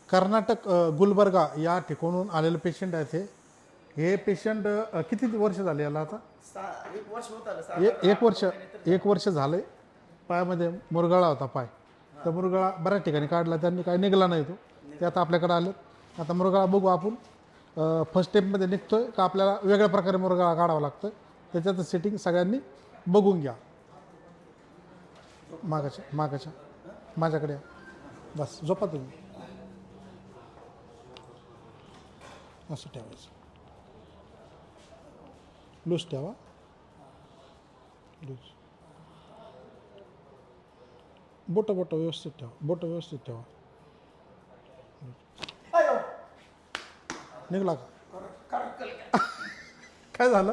कर्नाटक गुलबर्गा या ठिकाणून आलेलं पेशंट आहे हे पेशंट किती वर्ष झाले याला आता? 1 वर्ष होत आलं. एक वर्ष झाले. पायामध्ये मुरगाळा होता पाय, तर मुरगाळा बऱ्याच ठिकाणी काढला, त्यांनी काय निघाला नाही तो. ते आता आपल्याकडे आलं. आता मुरगाळा बघू आपण फर्स्ट स्टेपमध्ये निघतोय का आपल्याला वेगळ्या प्रकारे मुरगाळा काढावा लागतं, त्याच्यात सेटिंग सगळ्यांनी बघून घ्या. मागाच्या माझ्याकडे या. बस झोपा तुम्ही. असं ठेवायचं, लूज ठेवा, लूज. बोट व्यवस्थित ठेवा. निघला का? काय झालं?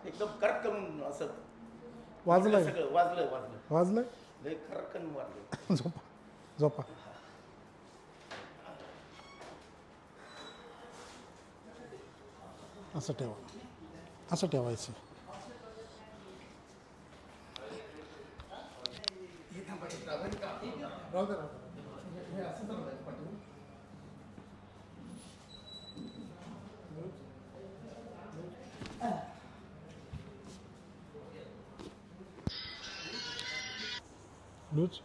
एकदम करक करून असं वाजलंय? सगळं वाजलंय. लय खरकन वाजलं. झोपा. असं ठेवायचं. लूज.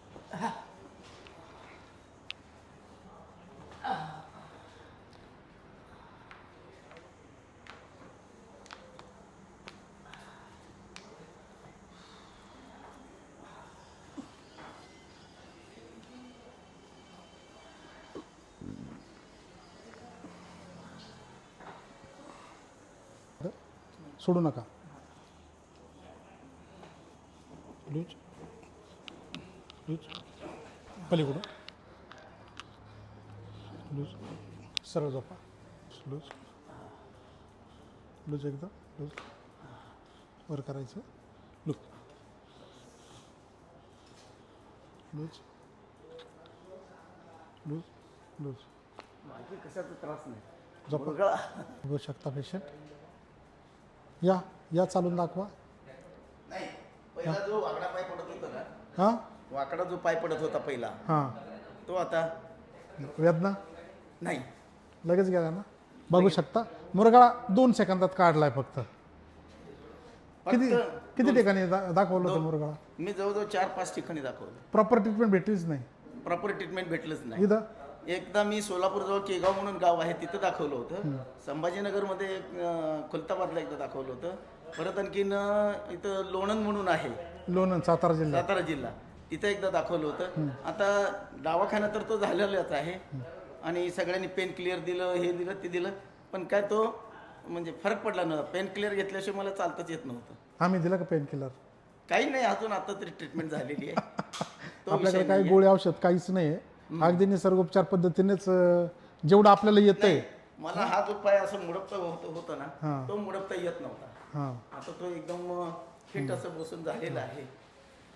सोडू नका. लूज. पलीकडून लूज. सरळ झोपा. लूज एकदम लूज. वर करायचं. लूज. बाकी कशाचा त्रास नाही. झोपा. बघू शकता पेशंट. या चालून दाखवा. नाही, पहिला जो वाकडा पाय पडत होता ना, हां, वाकडा जो पाय पडत होता पहिला, हां. तो आता वेदना नाही. लगेच गेला ना. बघू शकता मुरगाळा 2 सेकंदात काढलाय फक्त. किती ठिकाणी दाखवलं होतं मुरगाळा? मी जवळजवळ 4-5 ठिकाणी दाखवलं. प्रॉपर ट्रीटमेंट भेटलीच नाही. प्रॉपर ट्रीटमेंट भेटलंच नाही. इथं एकदा मी सोलापूरजवळ केगाव म्हणून गाव आहे तिथं दाखवलं होतं. संभाजीनगरमध्ये खुलताबादला एकदा दाखवलं होतं. परत आणखीन इथं लोणंद म्हणून आहे, लोणंद सातारा जिल्हा, तिथं एकदा दाखवलं होतं. आता दवाखाना तर तो झालेलाच आहे आणि सगळ्यांनी पेन क्लिअर दिलं, हे दिलं ते दिलं, पण काय तो म्हणजे फरक पडला नव्हता. पेन क्लिअर घेतल्याशिवाय मला चालताच येत नव्हतं. आम्ही दिला का पेन किलर? काही नाही, अजून आता तरी ट्रीटमेंट झालेली आहे. आपल्याकडे काही गोळी औषध काहीच नाही. अगदी निसर्गोपचार पद्धतीनेच जेवढं आपल्याला येतंय. मला हा जो पाय असं मुडपता होता ना, तो मुडपता येत नव्हता. आता तो एकदम फिट असं बसून झालेला आहे.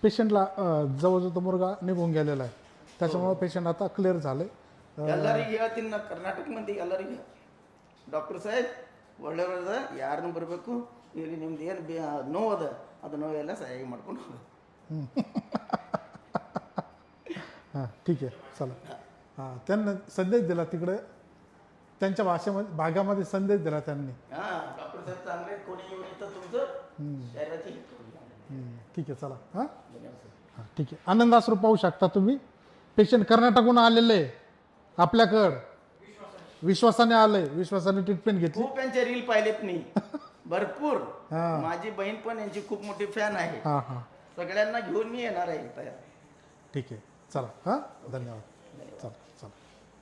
पेशंटला जवळजवळ तो मुरगा निघून गेलेला आहे, त्याच्यामुळे पेशंट आता क्लिअर झाले. ಎಲ್ಲರಿಗೆ ಹೇಳ್ತೀನಿ ನಾ ಕರ್ನಾಟಕ ಮಂದಿಗೆ ಎಲ್ಲರಿಗೆ ಡಾಕ್ಟರ್ ಸಾಹೇಬ್ ಒಳ್ಳೆಯವ್ರದ ಯಾರನ್ನು ಬರಬೇಕು ಇಲ್ಲಿ ನಿಮ್ದು ಏನು ನೋವದ ಅದು ನೋವೆಲ್ಲ ಸಹಾಯ ಮಾಡ್ಕೊಂಡು ಹೋಗೋದು. हां, ठीक आहे, चला. हां, त्यांना संदेश दिला तिकडे, त्यांच्या भागामध्ये संदेश दिला त्यांनी. हां, डॉक्टर साहेब चांगले, कोणी येऊन येतं तुमचं शरीराची. ठीक आहे, चला. हां, ठीक आहे. आनंदाश्रू पाहू शकता तुम्ही. पेशंट कर्नाटकहून आलेले आपल्याकडं, विश्वासाने आलंय, विश्वासाने ट्रीटमेंट घेतली. खूप यांचे रील पाहिलेत मी भरपूर. माझी बहीण पण यांची खूप मोठी फॅन आहे. सगळ्यांना घेऊन मी येणार आहे. ठीक आहे, चला. हां, धन्यवाद. चला.